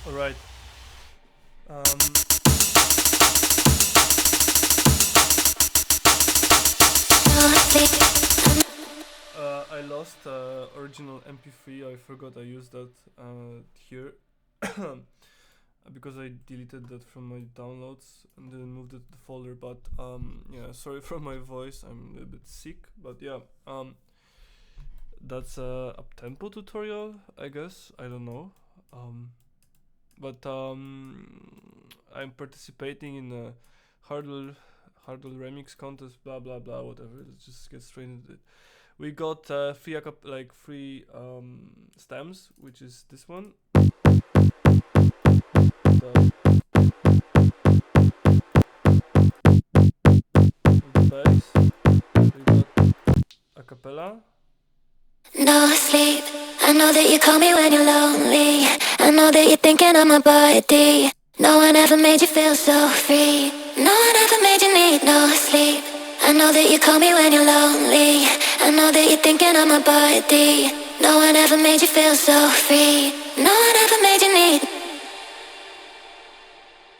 Alright. I lost original MP3. I forgot I used that here because I deleted that from my downloads and then moved it to the folder. But yeah, sorry for my voice. I'm a little bit sick. But yeah, that's a up-tempo tutorial, I guess. I don't know. But I'm participating in a Hardwell remix contest, blah blah blah, whatever. Let's just get straight into it. We got free stems, which is this one. The bass. We got a cappella. No sleep. I know that you call me when you're lonely. I know that you're thinking of my body. No one ever made you feel so free. No one ever made you need no sleep. I know that you call me when you're lonely. I know that you're thinking of my body. No one ever made you feel so free. No one ever made you need.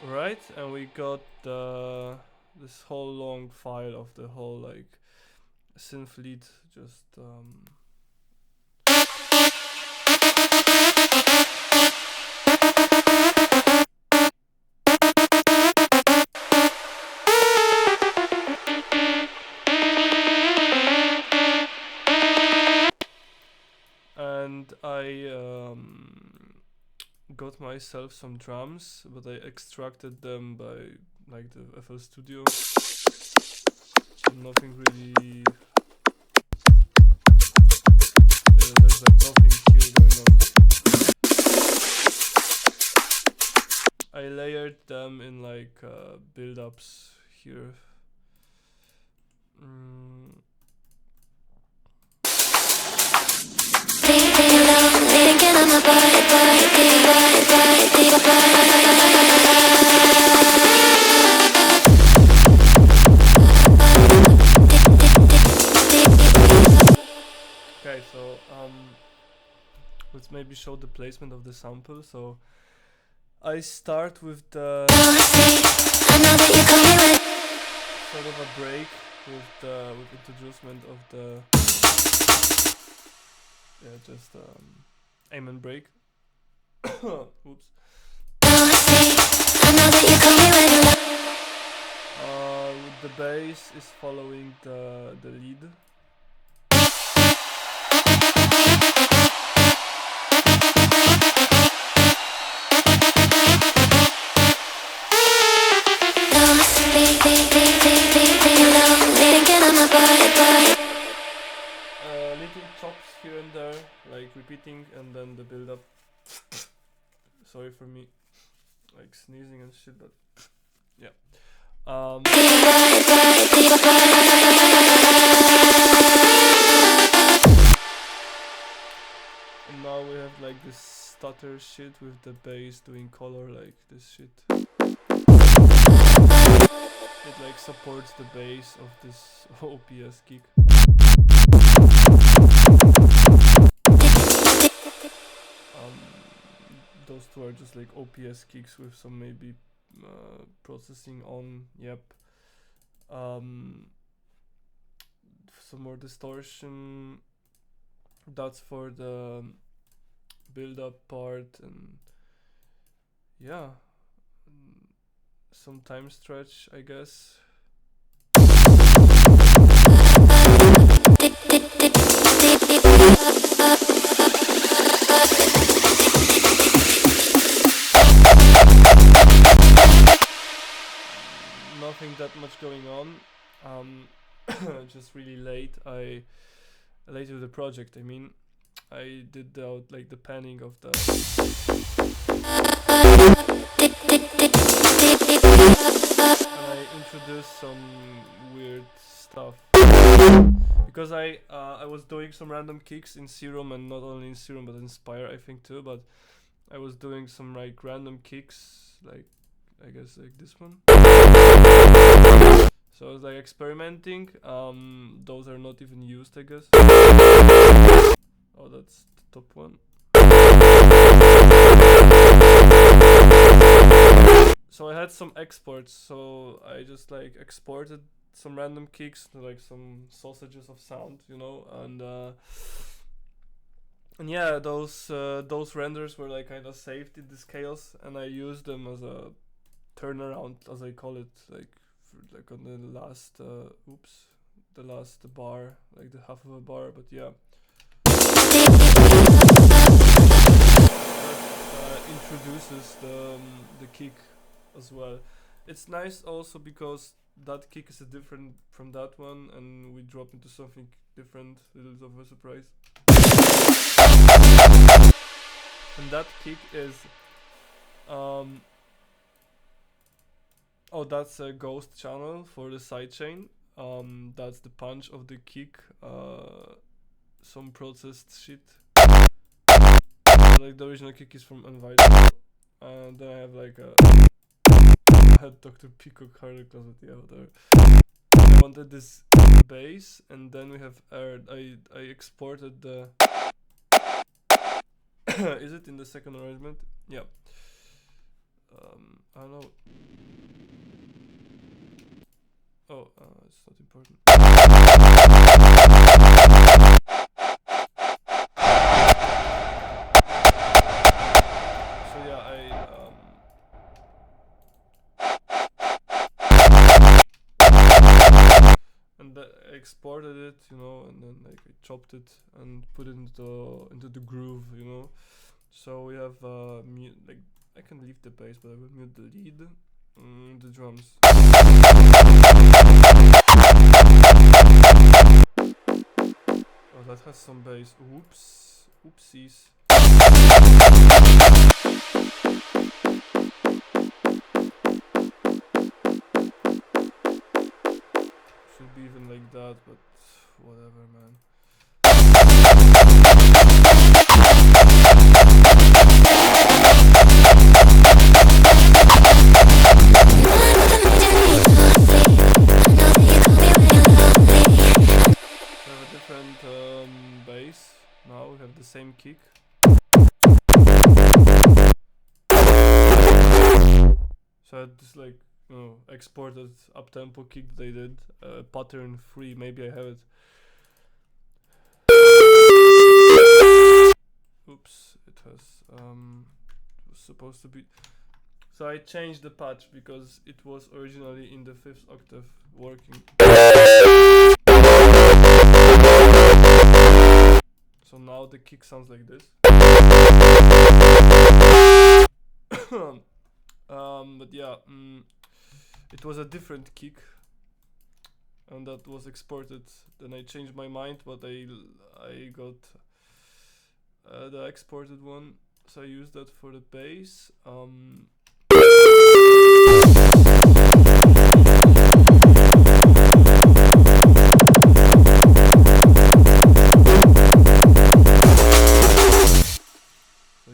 Right, and we got this whole long file of the whole like synth lead, just and I got myself some drums, but I extracted them by like the FL Studio. Nothing really. There's like nothing here going on. I layered them in like build-ups here. Okay, so let's maybe show the placement of the sample. So I start with the sort of a break with introducement of the just amen break. Oops. The bass is following the lead. Little chops here and there, like repeating, and then the build up. Sorry for me, like sneezing and shit, but yeah. And now we have like this stutter shit with the bass doing color, like this shit. It like supports the bass of this OPS kick. Those two are just like OPS kicks with some maybe processing on. Yep. Some more distortion. That's for the build-up part, and yeah, some time stretch, I guess. Nothing that much going on. just really late. Late with the project. I mean, I did like the panning of the. And I introduced some weird stuff because I was doing some random kicks in Serum, and not only in Serum but in Spire I think too. But I was doing some like random kicks, like I guess like this one. So I was like experimenting. Those are not even used, I guess. Oh, that's the top one. So I had some exports, so I just like exported some random kicks, like some sausages of sound, you know, and yeah, those renders were like kind of saved in the scales, and I used them as a turnaround, as I call it, like on the last the last bar, like the half of a bar, but yeah. That introduces the kick as well. It's nice also because that kick is a different from that one, and we drop into something different, little bit of a surprise. And that kick is oh, that's a ghost channel for the sidechain. That's the punch of the kick. Some processed shit. Like the original kick is from Unvital, and then I have like a had Dr. Peacock Hardwell closet, yeah, whatever. I wanted this bass, and then we have I exported the. Is it in the second arrangement? Yeah. I don't know. Oh, it's not important. So yeah, and I exported it, you know, and then like I chopped it and put it into the groove, you know. So we have like I can leave the bass, but I will mute the lead, the drums. Oh, that has some bass. Oops, oopsies. Should be even like that, but whatever, man. We have a different bass. Now we have the same kick. So I just like, you know, exported up tempo kick they did, pattern free. Maybe I have it. Oops, it has it was supposed to be. So I changed the patch because it was originally in the 5th octave working. So now the kick sounds like this. But yeah, it was a different kick, and that was exported. Then I changed my mind, but I got the exported one, so I used that for the bass. So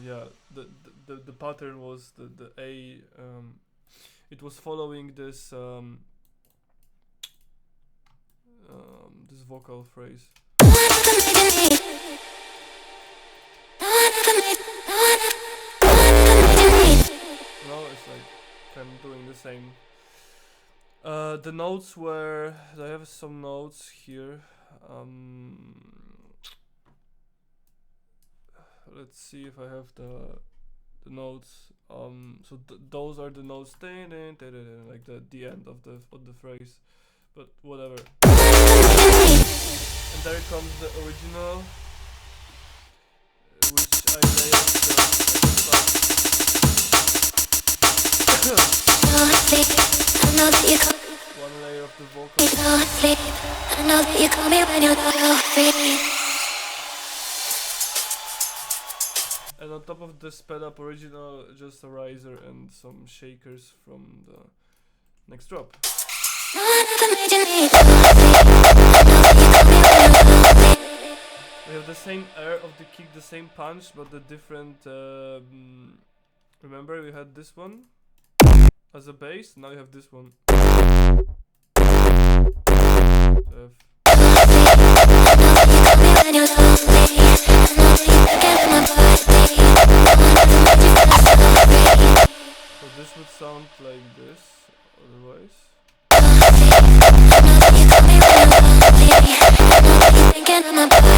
yeah, the pattern was the A. It was following this this vocal phrase. No, it's like I'm doing the same. The notes were. I have some notes here. Let's see if I have the notes. So those are the notes. Like the end of the phrase, but whatever. And there comes the original, which I lay off one layer of the vocal. No sleep. I know that you call me when you're so free. And on top of the sped up original, just a riser and some shakers from the next drop. No one ever made you need no sleep. I know that you call me when you're so free. We have the same air of the kick, the same punch, but the different. Remember, we had this one as a bass. Now you have this one. So When you're lonely, I know that you're thinking of my body. No one ever made you feel so free. so this would sound like this. Otherwise, I know that you call me when you're lonely. I know that you're thinking of my body.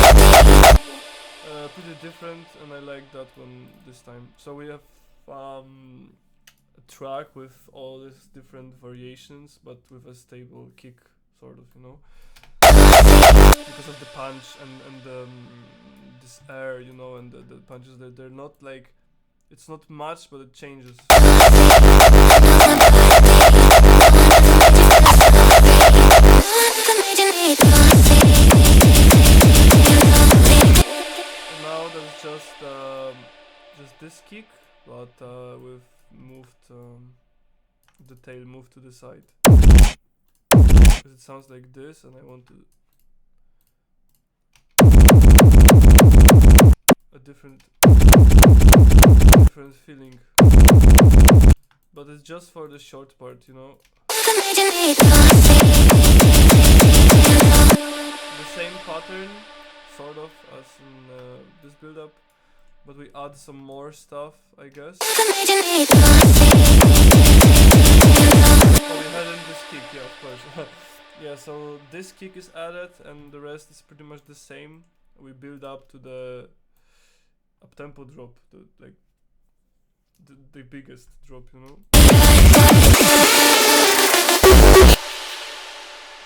pretty different, and I like that one this time. So we have a track with all these different variations, but with a stable kick, sort of, you know. Because of the punch and this air, you know, and the punches, they're not like, it's not much, but it changes. And now there's just this kick, but we've moved the tail moved to the side. Because it sounds like this, and I want to a different feeling, but it's just for the short part, you know. The same pattern, sort of, as in this build-up, but we add some more stuff, I guess. Oh, we had in this kick, yeah, of course. Yeah, so this kick is added, and the rest is pretty much the same. We build up to the up-tempo drop, the biggest drop, you know.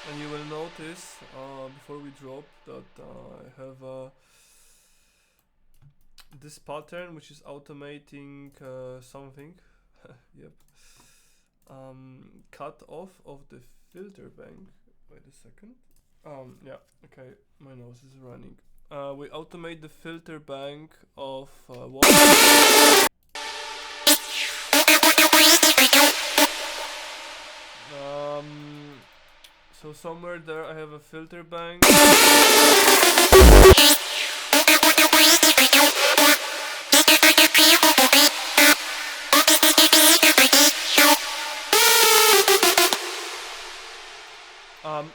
And you will notice before we drop that I have this pattern which is automating something. Yep. Cut off of the filter bank. Wait a second. Yeah. Okay. My nose is running. We automate the filter bank of what? So somewhere there I have a filter bank.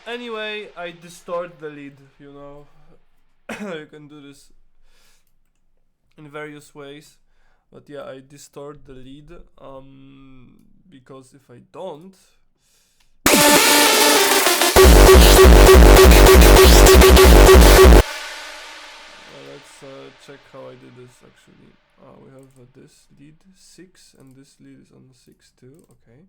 Anyway, I distort the lead, you know. You can do this in various ways, but yeah, I distort the lead because if I don't, let's check how I did this actually. We have this lead 6 and this lead is on 6 too. Okay.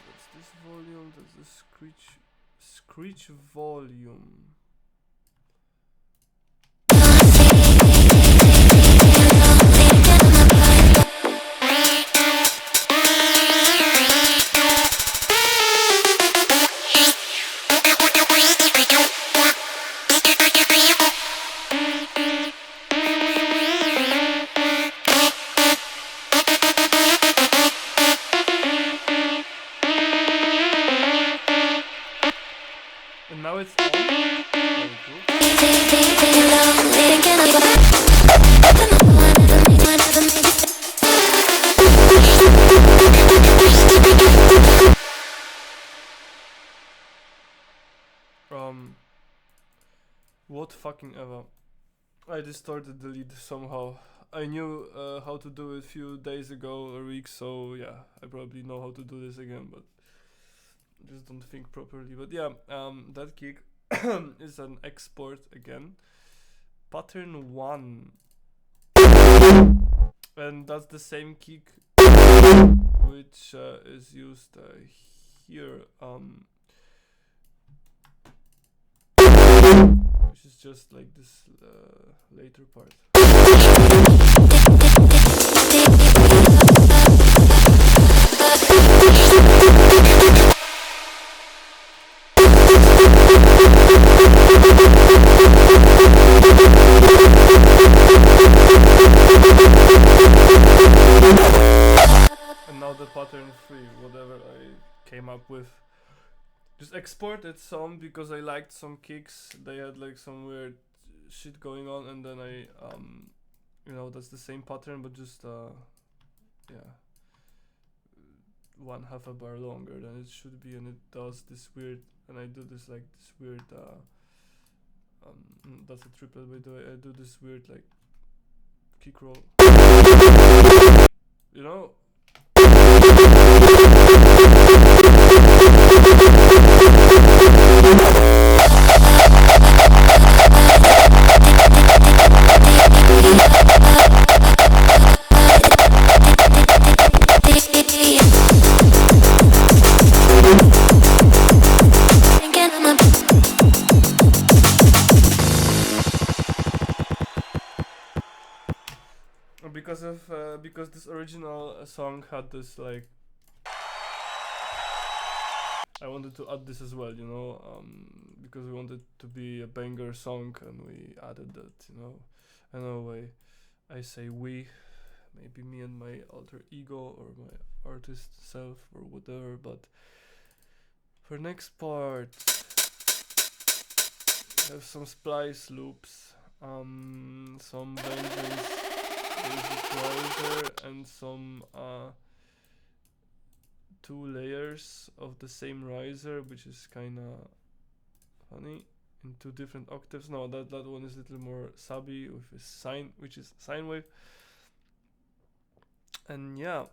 That's this volume, that's the screech volume. And now it's on. Very cool. What fucking ever. I distorted the lead somehow. I knew how to do it a few days ago or weeks, so yeah, I probably know how to do this again, but just don't think properly. But yeah, that kick is an export again. Pattern 1. And that's the same kick which is used here. just like this later part. And now the pattern 3, whatever I came up with. Just exported some because I liked some kicks. They had like some weird shit going on, and then I you know, that's the same pattern but just yeah, 1/2 a bar longer than it should be, and it does this weird, and I do this like this weird that's a triplet by the way. I do this weird like kick roll, you know. Because of because this original song had this like, I wanted to add this as well, you know, because we wanted to be a banger song, and we added that, you know. I know I say we, maybe me and my alter ego or my artist self or whatever, but for next part I have some splice loops, some vengeance basic riser, and some 2 layers of the same riser, which is kinda funny, in 2 different octaves. No, that one is a little more subby with a sine, which is sine wave. And yeah,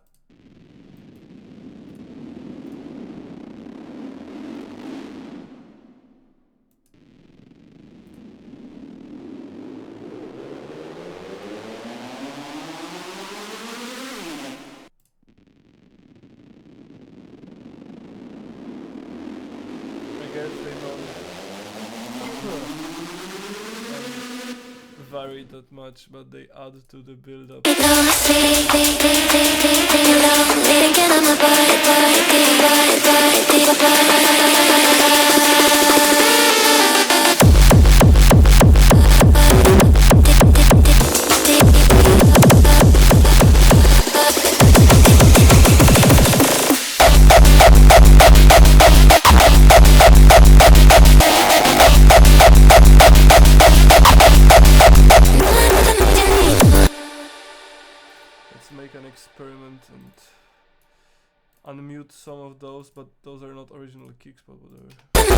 I guess they don't vary that much, but they add to the build-up. Let's make an experiment and unmute some of those, but those are not original kicks, but whatever. That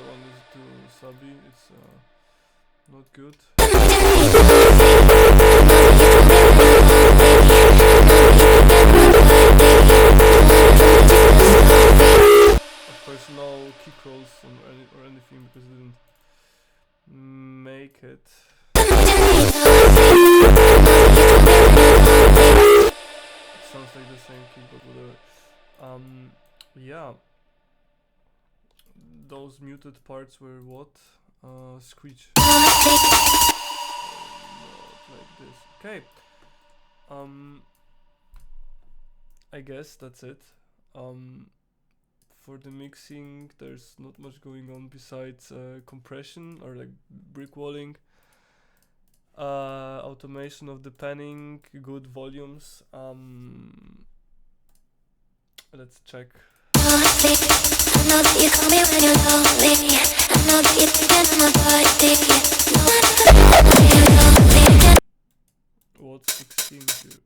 one is too subby, it's not good. Of course no kick rolls or anything because it didn't make it. Sounds like the same kick, but whatever. Yeah. Those muted parts were what? Screech. Not like this. Okay. I guess that's it. For the mixing, there's not much going on besides compression or like brick walling, automation of the panning, good volumes. Let's check. What's 16 here?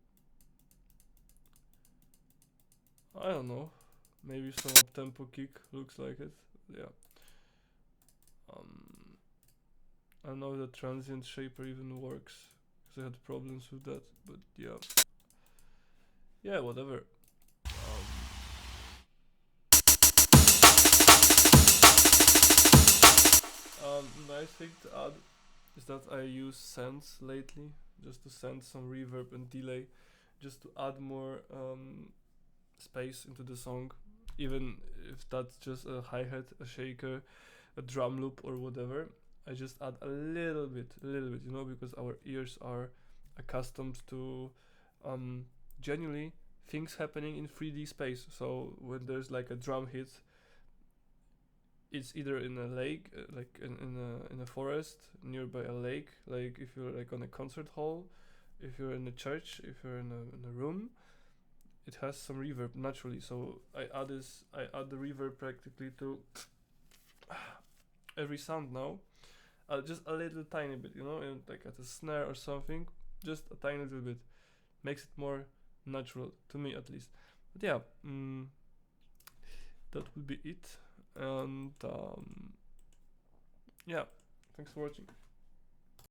I don't know. Maybe some up-tempo kick, looks like it. Yeah. I don't know if the transient shaper even works, because I had problems with that, but yeah. Yeah, whatever. Nice thing to add is that I use sends lately, just to send some reverb and delay, just to add more space into the song. even if that's just a hi-hat, a shaker, a drum loop or whatever. I just add a little bit, you know, because our ears are accustomed to genuinely things happening in 3D space. So when there's like a drum hit, it's either in a lake, like in a forest nearby a lake, like if you're like on a concert hall, if you're in a church, if you're in a room, it has some reverb naturally. So I add the reverb practically to every sound now. Just a little tiny bit, you know, and like at a snare or something, just a tiny little bit makes it more natural to me at least. But yeah, that would be it. And yeah, thanks for watching.